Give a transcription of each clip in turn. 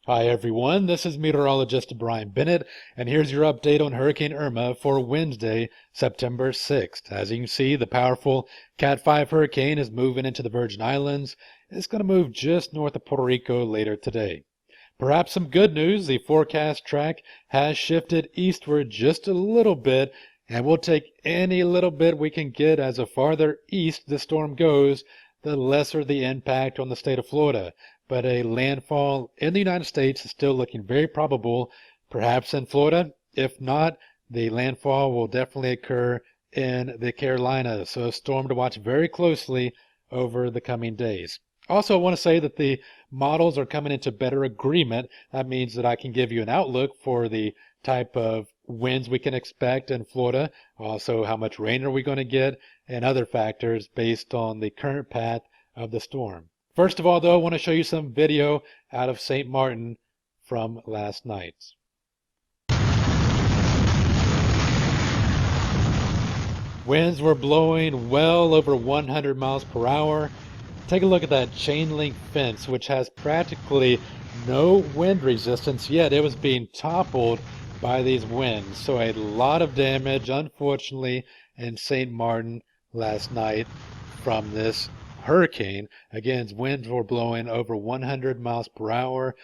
Hi everyone, this is meteorologist Brian Bennett, and here's your update on Hurricane Irma for Wednesday, September 6th. As you can see, the powerful Cat 5 hurricane is moving into the Virgin Islands. It's going to move just north of Puerto Rico later today. Perhaps some good news, the forecast track has shifted eastward just a little bit, and we'll take any little bit we can get as the farther east the storm goes, the lesser the impact on the state of Florida. But a landfall in the United States is still looking very probable, perhaps in Florida. If not, the landfall will definitely occur in the Carolinas. So a storm to watch very closely over the coming days. Also, I want to say that the models are coming into better agreement. That means that I can give you an outlook for the type of winds we can expect in Florida, also how much rain are we going to get, and other factors based on the current path of the storm. First of all, though, I want to show you some video out of St. Martin from last night. Winds were blowing well over 100 miles per hour. Take a look at that chain link fence, which has practically no wind resistance, yet it was being toppled by these winds. So a lot of damage, unfortunately, in St. Martin last night from this hurricane. Again, winds were blowing over 100 miles per hour.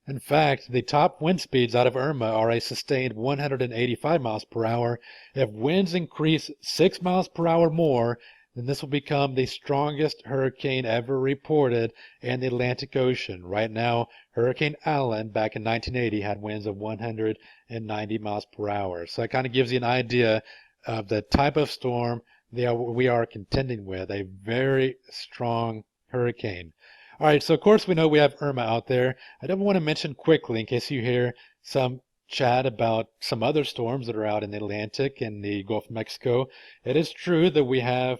In fact, the top wind speeds out of Irma are a sustained 185 miles per hour. If winds increase 6 miles per hour more, then this will become the strongest hurricane ever reported in the Atlantic Ocean. Right now, Hurricane Allen back in 1980 had winds of 190 miles per hour. So that kind of gives you an idea of the type of storm we are contending with, a very strong hurricane. All right, so of course we know we have Irma out there. I don't want to mention quickly, in case you hear some chat about some other storms that are out in the Atlantic and the Gulf of Mexico. It is true that we have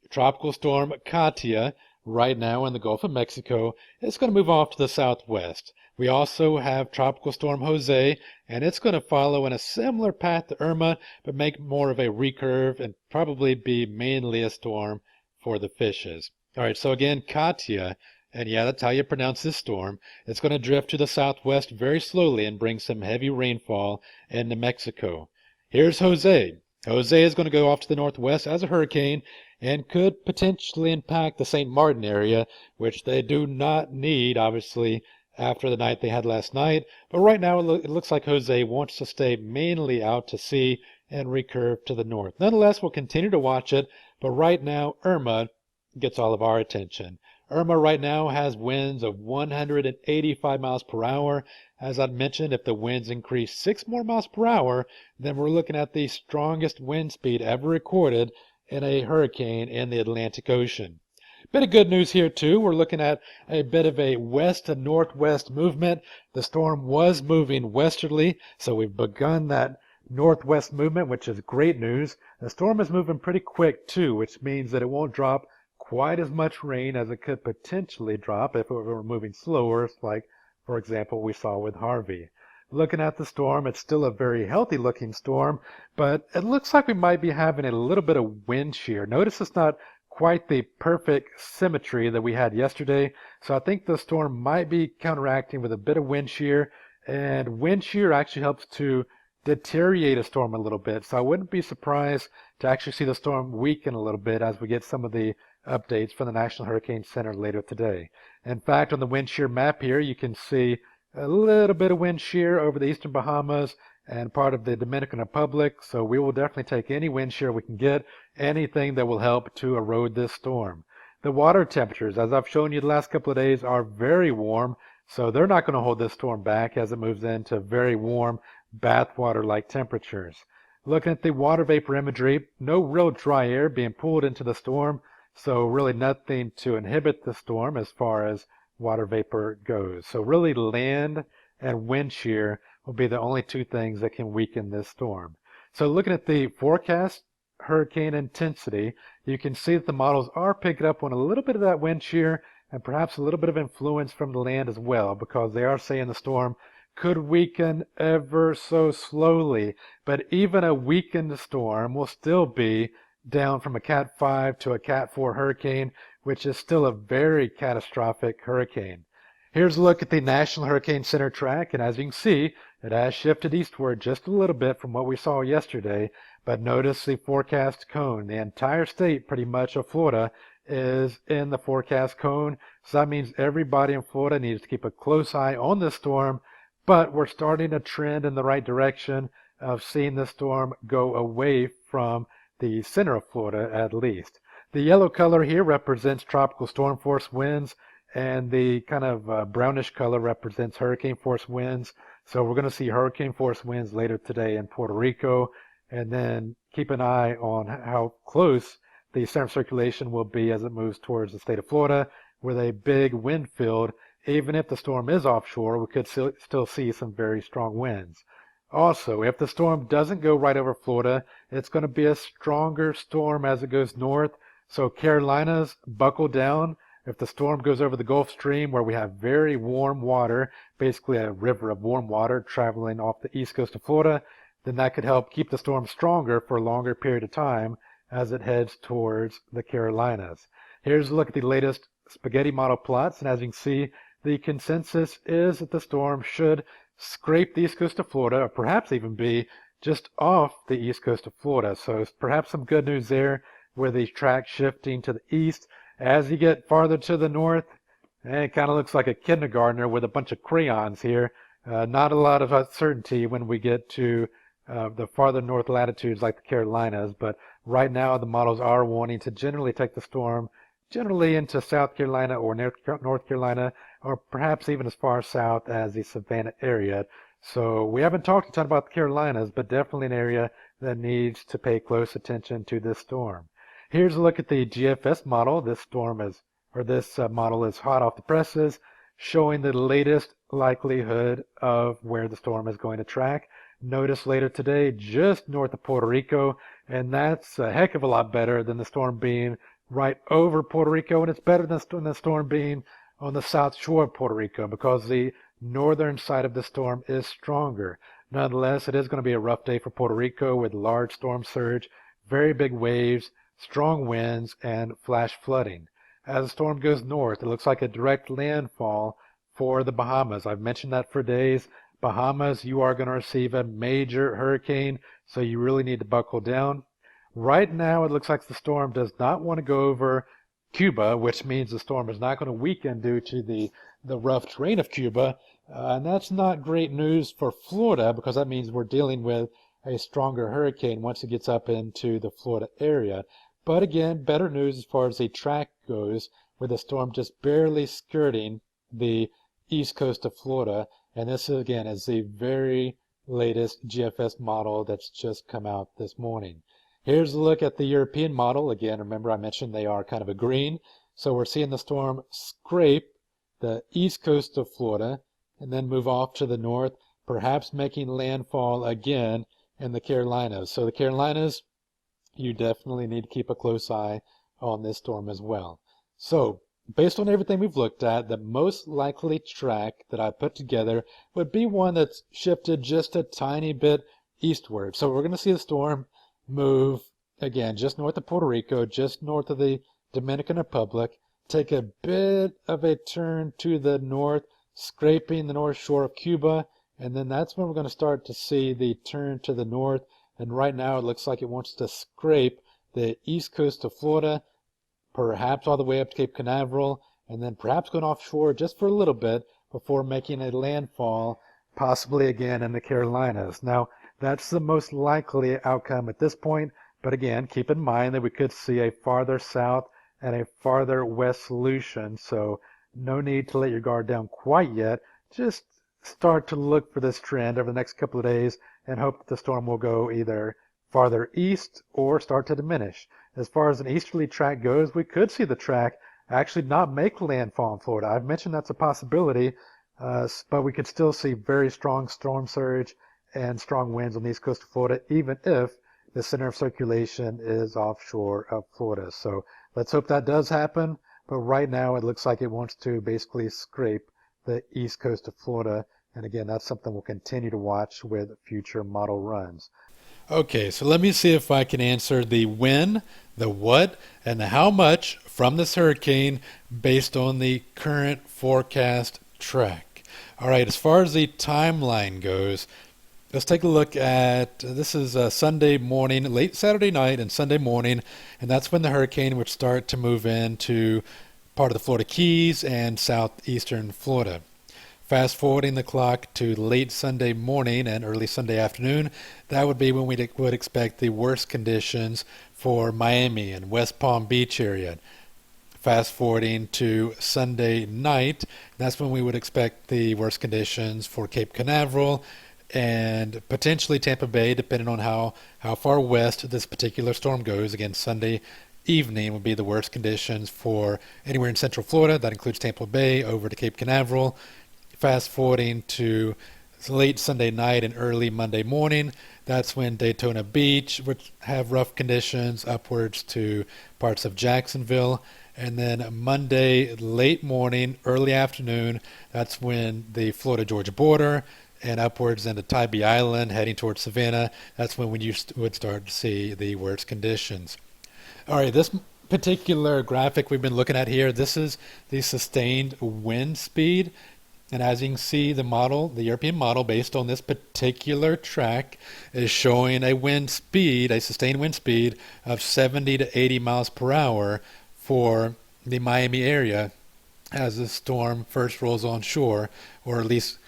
Tropical Storm Katia right now in the Gulf of Mexico. It's going to move off to the southwest. We also have Tropical Storm Jose, and it's going to follow in a similar path to Irma, but make more of a recurve and probably be mainly a storm for the fishes. All right, so again, Katia, and yeah, that's how you pronounce this storm. It's going to drift to the southwest very slowly and bring some heavy rainfall into Mexico. Here's Jose. Jose is going to go off to the northwest as a hurricane and could potentially impact the St. Martin area, which they do not need, obviously, after the night they had last night. But right now, it looks like Jose wants to stay mainly out to sea and recurve to the north. Nonetheless, we'll continue to watch it, but right now, Irma gets all of our attention. Irma right now has winds of 185 miles per hour. As I mentioned, if the winds increase 6 more miles per hour, then we're looking at the strongest wind speed ever recorded in a hurricane in the Atlantic Ocean. Bit of good news here too. We're looking at a bit of a west to northwest movement. The storm was moving westerly, so we've begun that northwest movement, which is great news. The storm is moving pretty quick too, which means that it won't drop quite as much rain as it could potentially drop if it were moving slower, like, for example, we saw with Harvey. Looking at the storm, it's still a very healthy looking storm, but it looks like we might be having a little bit of wind shear. Notice it's not quite the perfect symmetry that we had yesterday, so I think the storm might be counteracting with a bit of wind shear, and wind shear actually helps to deteriorate a storm a little bit, so I wouldn't be surprised to actually see the storm weaken a little bit as we get some of the updates from the National Hurricane Center later today. In fact, on the wind shear map here, you can see a little bit of wind shear over the eastern Bahamas and part of the Dominican Republic, so we will definitely take any wind shear we can get, anything that will help to erode this storm. The water temperatures, as I've shown you the last couple of days, are very warm, so they're not going to hold this storm back as it moves into very warm bathwater-like temperatures. Looking at the water vapor imagery, no real dry air being pulled into the storm, so really nothing to inhibit the storm as far as water vapor goes. So really land and wind shear will be the only two things that can weaken this storm. So looking at the forecast hurricane intensity, you can see that the models are picking up on a little bit of that wind shear and perhaps a little bit of influence from the land as well, because they are saying the storm could weaken ever so slowly. But even a weakened storm will still be down from a Cat 5 to a Cat 4 hurricane, which is still a very catastrophic hurricane. Here's a look at the National Hurricane Center track, and as you can see, it has shifted eastward just a little bit from what we saw yesterday, but notice the forecast cone. The entire state, pretty much, of Florida is in the forecast cone, so that means everybody in Florida needs to keep a close eye on this storm, but we're starting to trend in the right direction of seeing the storm go away from the center of Florida at least. The yellow color here represents tropical storm force winds, and the kind of brownish color represents hurricane force winds. So we're going to see hurricane force winds later today in Puerto Rico, and then keep an eye on how close the center of circulation will be as it moves towards the state of Florida with a big wind field. Even if the storm is offshore, we could still see some very strong winds. Also, if the storm doesn't go right over Florida, it's going to be a stronger storm as it goes north. So Carolinas, buckle down. If the storm goes over the Gulf Stream, where we have very warm water, basically a river of warm water traveling off the east coast of Florida, then that could help keep the storm stronger for a longer period of time as it heads towards the Carolinas. Here's a look at the latest spaghetti model plots, and as you can see, the consensus is that the storm should scrape the east coast of Florida, or perhaps even be just off the east coast of Florida. So perhaps some good news there with the track shifting to the east. As you get farther to the north, it kind of looks like a kindergartner with a bunch of crayons here. Not a lot of uncertainty when we get to the farther north latitudes like the Carolinas, but right now the models are wanting to generally take the storm generally into South Carolina or North Carolina, or perhaps even as far south as the Savannah area. So we haven't talked a ton about the Carolinas, but definitely an area that needs to pay close attention to this storm. Here's a look at the GFS model. This model is hot off the presses, showing the latest likelihood of where the storm is going to track. Notice later today, just north of Puerto Rico, and that's a heck of a lot better than the storm being right over Puerto Rico, and it's better than the storm being on the south shore of Puerto Rico because the northern side of the storm is stronger. Nonetheless, it is going to be a rough day for Puerto Rico with large storm surge, very big waves, strong winds, and flash flooding. As the storm goes north, it looks like a direct landfall for the Bahamas. I've mentioned that for days. Bahamas, you are going to receive a major hurricane, so you really need to buckle down. Right now, it looks like the storm does not want to go over Cuba, which means the storm is not going to weaken due to the rough terrain of Cuba. And that's not great news for Florida because that means we're dealing with a stronger hurricane once it gets up into the Florida area. But again, better news as far as the track goes, with the storm just barely skirting the east coast of Florida. And this, again, is the very latest GFS model that's just come out this morning. Here's a look at the European model. Again, remember I mentioned they are kind of a green. So we're seeing the storm scrape the east coast of Florida and then move off to the north, perhaps making landfall again in the Carolinas. So the Carolinas, you definitely need to keep a close eye on this storm as well. So based on everything we've looked at, the most likely track that I put together would be one that's shifted just a tiny bit eastward. So we're going to see the storm move, again, just north of Puerto Rico, just north of the Dominican Republic, take a bit of a turn to the north, scraping the north shore of Cuba, and then that's when we're going to start to see the turn to the north. And right now it looks like it wants to scrape the east coast of Florida, perhaps all the way up to Cape Canaveral, and then perhaps going offshore just for a little bit before making a landfall, possibly again in the Carolinas. Now, that's the most likely outcome at this point, but again, keep in mind that we could see a farther south and a farther west solution, so no need to let your guard down quite yet. Just start to look for this trend over the next couple of days and hope that the storm will go either farther east or start to diminish. As far as an easterly track goes, we could see the track actually not make landfall in Florida. I've mentioned that's a possibility, but we could still see very strong storm surge and strong winds on the east coast of Florida, even if the center of circulation is offshore of Florida. So let's hope that does happen. But right now, it looks like it wants to basically scrape the east coast of Florida. And again, that's something we'll continue to watch with future model runs. Okay, so let me see if I can answer the when, the what, and the how much from this hurricane based on the current forecast track. All right, as far as the timeline goes, let's take a look at this is Sunday morning, late Saturday night and Sunday morning, and that's when the hurricane would start to move into part of the Florida Keys and southeastern Florida. Fast forwarding the clock to late Sunday morning and early Sunday afternoon, that would be when we would expect the worst conditions for Miami and West Palm Beach area. Fast forwarding to Sunday night, that's when we would expect the worst conditions for Cape Canaveral and potentially Tampa Bay, depending on how far west this particular storm goes. Again, Sunday evening would be the worst conditions for anywhere in Central Florida. That includes Tampa Bay over to Cape Canaveral. Fast forwarding to late Sunday night and early Monday morning, that's when Daytona Beach would have rough conditions upwards to parts of Jacksonville. And then Monday, late morning, early afternoon, that's when the Florida-Georgia border and upwards into Tybee Island, heading towards Savannah, that's when we would start to see the worst conditions. All right, this particular graphic we've been looking at here, this is the sustained wind speed. And as you can see, the model, the European model, based on this particular track, is showing a wind speed, a sustained wind speed of 70 to 80 miles per hour for the Miami area as the storm first rolls on shore, or at least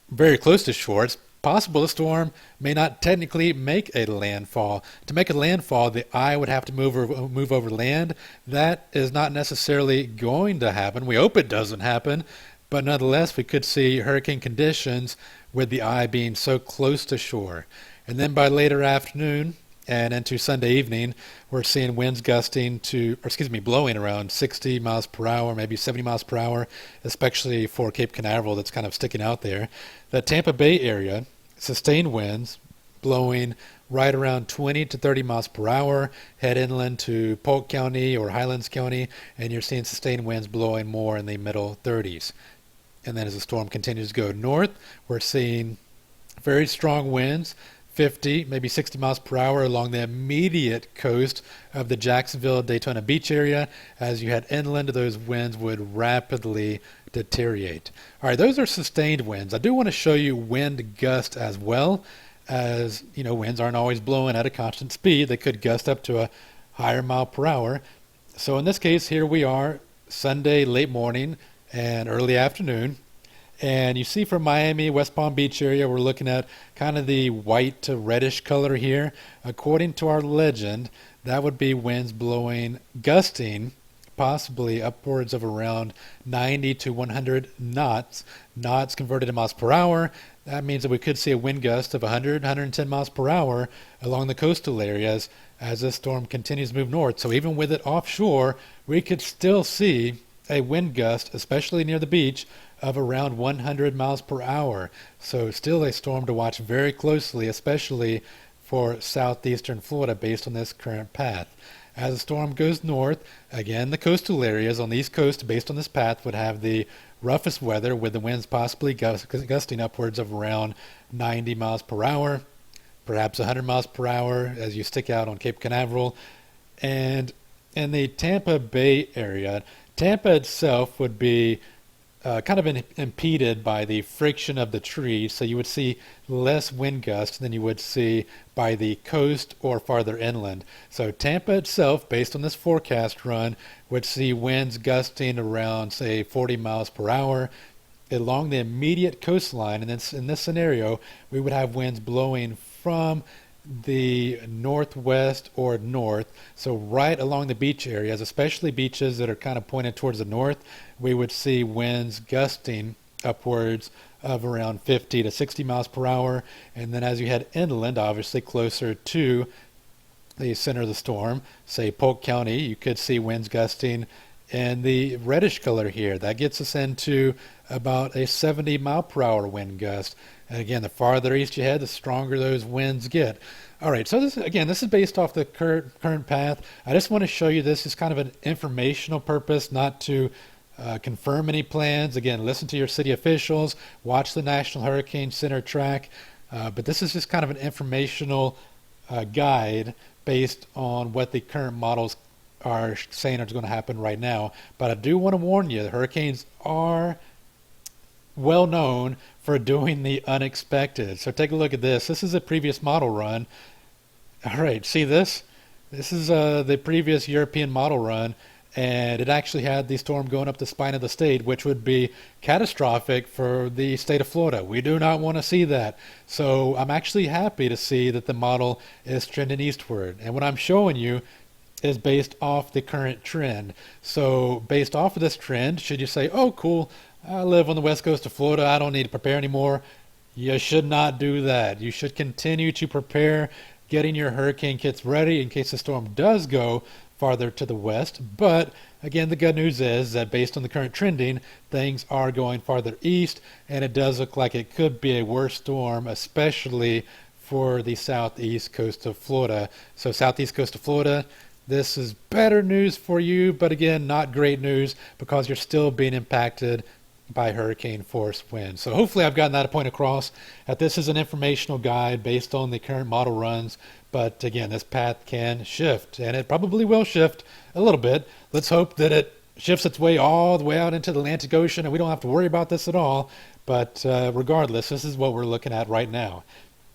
very close to shore. It's possible the storm may not technically make a landfall. To make a landfall, the eye would have to move over land. That is not necessarily going to happen. We hope it doesn't happen, but nonetheless, we could see hurricane conditions with the eye being so close to shore. And then by later afternoon and into Sunday evening, we're seeing winds blowing around 60 miles per hour, maybe 70 miles per hour, especially for Cape Canaveral that's kind of sticking out there. The Tampa Bay area, sustained winds blowing right around 20 to 30 miles per hour, head inland to Polk County or Highlands County, and you're seeing sustained winds blowing more in the middle 30s. And then as the storm continues to go north, we're seeing very strong winds, 50, maybe 60 miles per hour along the immediate coast of the Jacksonville, Daytona Beach area. As you head inland, those winds would rapidly deteriorate. All right, those are sustained winds. I do want to show you wind gust as well, as you know, winds aren't always blowing at a constant speed. They could gust up to a higher mile per hour. So in this case, here we are, Sunday late morning and early afternoon. And you see from Miami, West Palm Beach area, we're looking at kind of the white to reddish color here. According to our legend, that would be winds blowing, gusting, possibly upwards of around 90 to 100 knots. Knots converted to miles per hour. That means that we could see a wind gust of 100, 110 miles per hour along the coastal areas as this storm continues to move north. So even with it offshore, we could still see a wind gust, especially near the beach, of around 100 miles per hour. So still a storm to watch very closely, especially for southeastern Florida based on this current path. As the storm goes north, again, the coastal areas on the East Coast based on this path would have the roughest weather, with the winds possibly gusting upwards of around 90 miles per hour, perhaps 100 miles per hour as you stick out on Cape Canaveral. And in the Tampa Bay area, Tampa itself would be kind of impeded by the friction of the trees, so you would see less wind gusts than you would see by the coast or farther inland. So Tampa itself, based on this forecast run, would see winds gusting around, say, 40 miles per hour along the immediate coastline. And then in this scenario, we would have winds blowing from the northwest or north, so right along the beach areas, especially beaches that are kind of pointed towards the north, we would see winds gusting upwards of around 50 to 60 miles per hour. And then as you head inland, obviously closer to the center of the storm, say Polk County, you could see winds gusting in the reddish color here. That gets us into about a 70 mile per hour wind gust. And again, the farther east you head, the stronger those winds get. All right, so this is based off the current path. I just want to show you this is kind of an informational purpose, not to confirm any plans. Again, listen to your city officials, watch the National Hurricane Center track. But this is just kind of an informational guide based on what the current models are saying is going to happen right now. But I do want to warn you, the hurricanes are well known for doing the unexpected. So take a look at this. This is a previous model run. All right, see this? This is the previous European model run, and it actually had the storm going up the spine of the state, which would be catastrophic for the state of Florida. We do not want to see that. So I'm actually happy to see that the model is trending eastward. And what I'm showing you is based off the current trend. So based off of this trend, should you say, oh, cool, I live on the west coast of Florida, I don't need to prepare anymore? You should not do that. You should continue to prepare, getting your hurricane kits ready in case the storm does go farther to the west. But again, the good news is that based on the current trending, things are going farther east, and it does look like it could be a worse storm, especially for the southeast coast of Florida. So southeast coast of Florida, this is better news for you, but again, not great news because you're still being impacted by hurricane force winds. So hopefully I've gotten that point across, that this is an informational guide based on the current model runs. But again, this path can shift, and it probably will shift a little bit. Let's hope that it shifts its way all the way out into the Atlantic Ocean and we don't have to worry about this at all. But regardless, this is what we're looking at right now.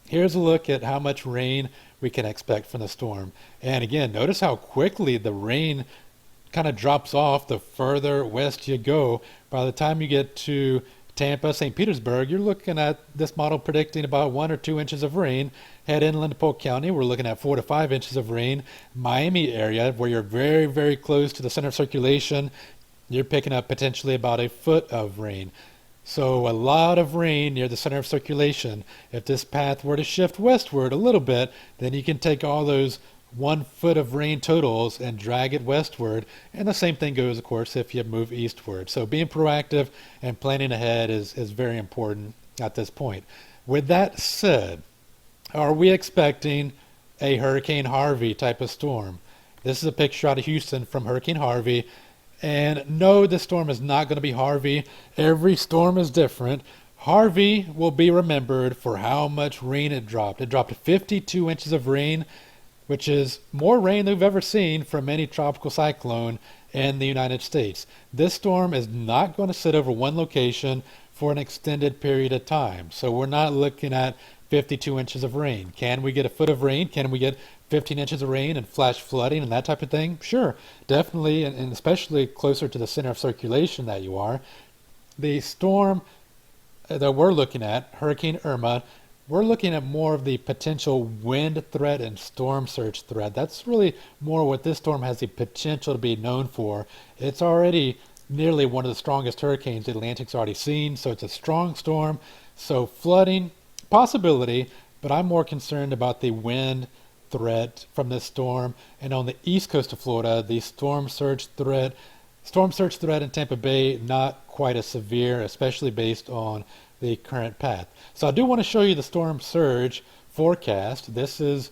Here's a look at how much rain we can expect from the storm. And again, notice how quickly the rain kind of drops off the further west you go. By the time you get to Tampa, St. Petersburg, you're looking at this model predicting about 1 or 2 inches of rain. Head inland to Polk County, we're looking at 4 to 5 inches of rain. Miami area, where you're very, very close to the center of circulation, you're picking up potentially about a foot of rain. So a lot of rain near the center of circulation. If this path were to shift westward a little bit, then you can take all those 1 foot of rain totals and drag it westward. And the same thing goes, of course, if you move eastward. So being proactive and planning ahead is very important at this point. With that said, are we expecting a Hurricane Harvey type of storm? This is a picture out of Houston from Hurricane Harvey. And no, this storm is not going to be Harvey. Every storm is different. Harvey will be remembered for how much rain it dropped. It dropped 52 inches of rain, which is more rain than we've ever seen from any tropical cyclone in the United States. This storm is not going to sit over one location for an extended period of time. So we're not looking at 52 inches of rain. Can we get a foot of rain? Can we get 15 inches of rain and flash flooding and that type of thing? Sure, definitely, and especially closer to the center of circulation that you are. The storm that we're looking at, Hurricane Irma, we're looking at more of the potential wind threat and storm surge threat. That's really more what this storm has the potential to be known for. It's already nearly one of the strongest hurricanes the Atlantic's already seen, so it's a strong storm. So flooding, possibility, but I'm more concerned about the wind threat from this storm. And on the east coast of Florida, the storm surge threat in Tampa Bay, not quite as severe, especially based on the current path. So I do want to show you the storm surge forecast. This is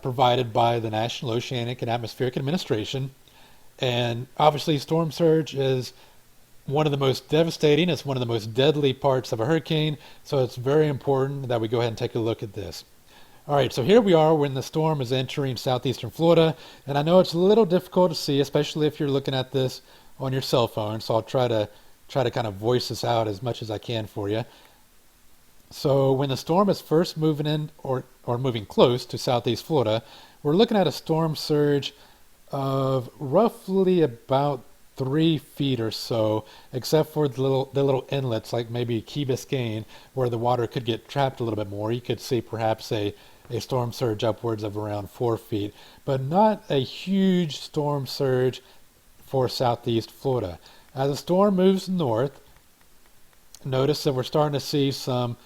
provided by the National Oceanic and Atmospheric Administration. And obviously storm surge is one of the most devastating, it's one of the most deadly parts of a hurricane. So it's very important that we go ahead and take a look at this. All right, so here we are when the storm is entering southeastern Florida. And I know it's a little difficult to see, especially if you're looking at this on your cell phone. So I'll try to kind of voice this out as much as I can for you. So when the storm is first moving in or moving close to southeast Florida, we're looking at a storm surge of roughly about 3 feet or so, except for the little inlets like maybe Key Biscayne, where the water could get trapped a little bit more. You could see perhaps a storm surge upwards of around 4 feet, but not a huge storm surge for southeast Florida. As the storm moves north, notice that we're starting to see some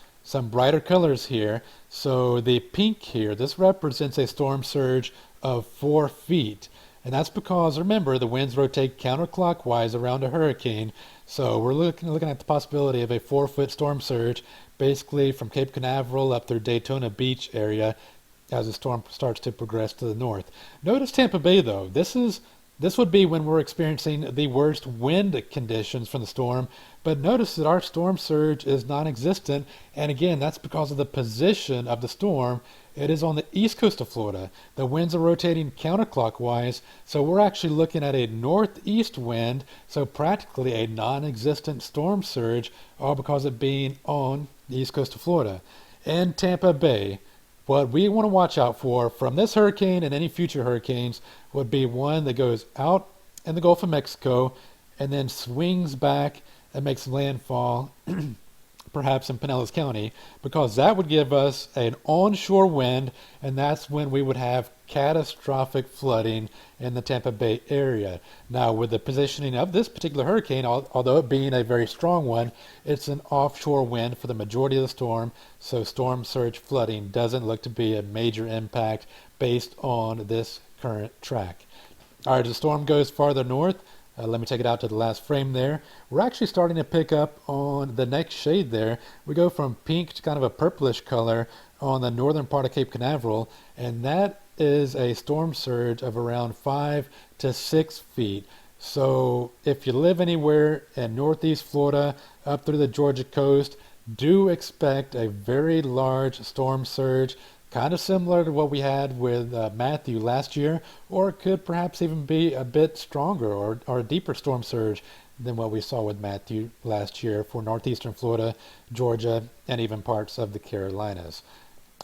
brighter colors here. So the pink here, this represents a storm surge of 4 feet. And that's because, remember, the winds rotate counterclockwise around a hurricane. So we're looking at the possibility of a 4-foot storm surge, basically from Cape Canaveral up through Daytona Beach area as the storm starts to progress to the north. Notice Tampa Bay, though. This is This would be when we're experiencing the worst wind conditions from the storm, but notice that our storm surge is non-existent, and again, that's because of the position of the storm. It is on the east coast of Florida. The winds are rotating counterclockwise, so we're actually looking at a northeast wind, so practically a non-existent storm surge, all because of being on the east coast of Florida. In Tampa Bay, what we want to watch out for from this hurricane and any future hurricanes would be one that goes out in the Gulf of Mexico and then swings back and makes landfall perhaps in Pinellas County, because that would give us an onshore wind, and that's when we would have catastrophic flooding in the Tampa Bay area. Now, with the positioning of this particular hurricane, although it being a very strong one, it's an offshore wind for the majority of the storm, so storm surge flooding doesn't look to be a major impact based on this current track. All right, as the storm goes farther north, let me take it out to the last frame there. We're actually starting to pick up on the next shade there. We go from pink to kind of a purplish color on the northern part of Cape Canaveral, and that is a storm surge of around 5 to 6 feet. So if you live anywhere in northeast Florida up through the Georgia coast, do expect a very large storm surge, kind of similar to what we had with Matthew last year, or it could perhaps even be a bit stronger or a deeper storm surge than what we saw with Matthew last year for northeastern Florida, Georgia, and even parts of the Carolinas.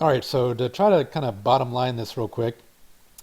All right, so to try to kind of bottom line this real quick,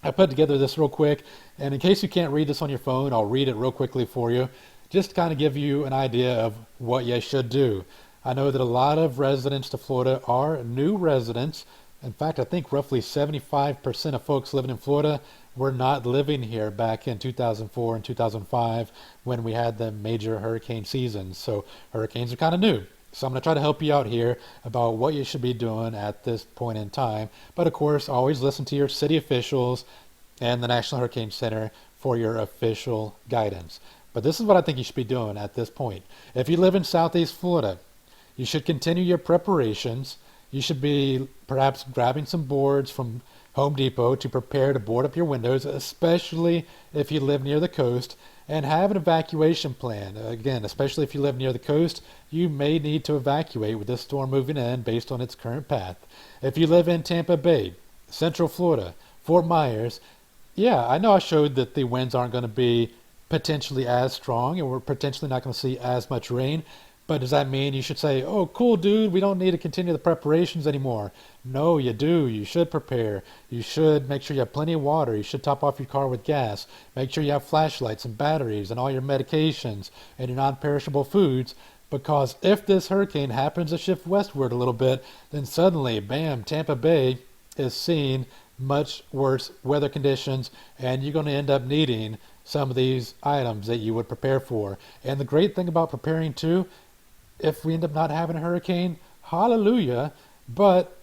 I put together this real quick, and in case you can't read this on your phone, I'll read it real quickly for you, just to kind of give you an idea of what you should do. I know that a lot of residents to Florida are new residents. In fact, I think roughly 75% of folks living in Florida were not living here back in 2004 and 2005 when we had the major hurricane seasons. So hurricanes are kind of new. So I'm going to try to help you out here about what you should be doing at this point in time. But of course, always listen to your city officials and the National Hurricane Center for your official guidance. But this is what I think you should be doing at this point. If you live in Southeast Florida, you should continue your preparations. You should be perhaps grabbing some boards from Home Depot to prepare to board up your windows, especially if you live near the coast, and have an evacuation plan. Again, especially if you live near the coast, you may need to evacuate with this storm moving in based on its current path. If you live in Tampa Bay, Central Florida, Fort Myers, yeah, I know I showed that the winds aren't going to be potentially as strong and we're potentially not going to see as much rain. But does that mean you should say, oh, cool, dude, we don't need to continue the preparations anymore? No, you do. You should prepare. You should make sure you have plenty of water. You should top off your car with gas. Make sure you have flashlights and batteries and all your medications and your non-perishable foods. Because if this hurricane happens to shift westward a little bit, then suddenly, bam, Tampa Bay is seeing much worse weather conditions, and you're going to end up needing some of these items that you would prepare for. And the great thing about preparing, too, if we end up not having a hurricane, hallelujah, but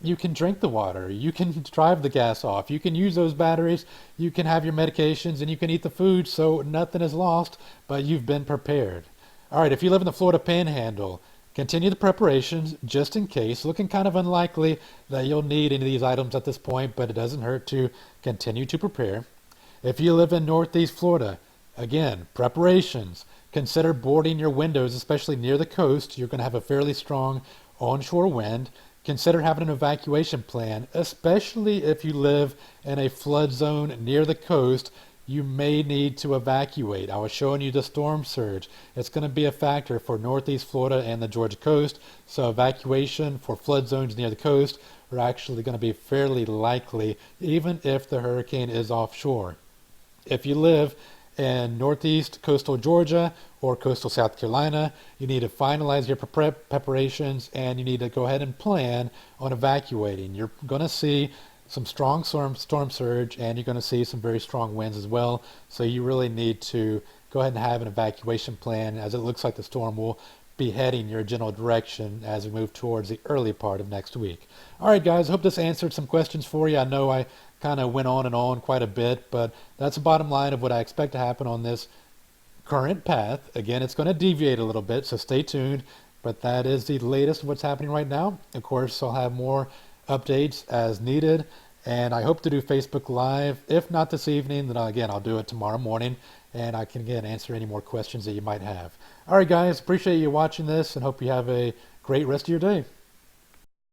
you can drink the water, you can drive the gas off, you can use those batteries, you can have your medications, and you can eat the food, so nothing is lost, but you've been prepared. All right, if you live in the Florida Panhandle, continue the preparations just in case. Looking kind of unlikely that you'll need any of these items at this point, but it doesn't hurt to continue to prepare. If you live in Northeast Florida, again, preparations. Consider boarding your windows, especially near the coast. You're going to have a fairly strong onshore wind. Consider having an evacuation plan, especially if you live in a flood zone near the coast. You may need to evacuate. I was showing you the storm surge. It's going to be a factor for Northeast Florida and the Georgia coast. So evacuation for flood zones near the coast are actually going to be fairly likely, even if the hurricane is offshore. If you live in northeast coastal Georgia or coastal South Carolina, you need to finalize your preparations and you need to go ahead and plan on evacuating. You're going to see some strong storm surge and you're going to see some very strong winds as well. So you really need to go ahead and have an evacuation plan, as it looks like the storm will be heading your general direction as we move towards the early part of next week. All right, guys, hope this answered some questions for you. I know I kind of went on and on quite a bit, but that's the bottom line of what I expect to happen on this current path. Again, it's going to deviate a little bit, so stay tuned, but that is the latest of what's happening right now. Of course, I'll have more updates as needed, And I hope to do Facebook Live. If not this evening, then again, I'll do it tomorrow morning, and I can again answer any more questions that you might have. All right, guys, appreciate you watching this, and hope you have a great rest of your day.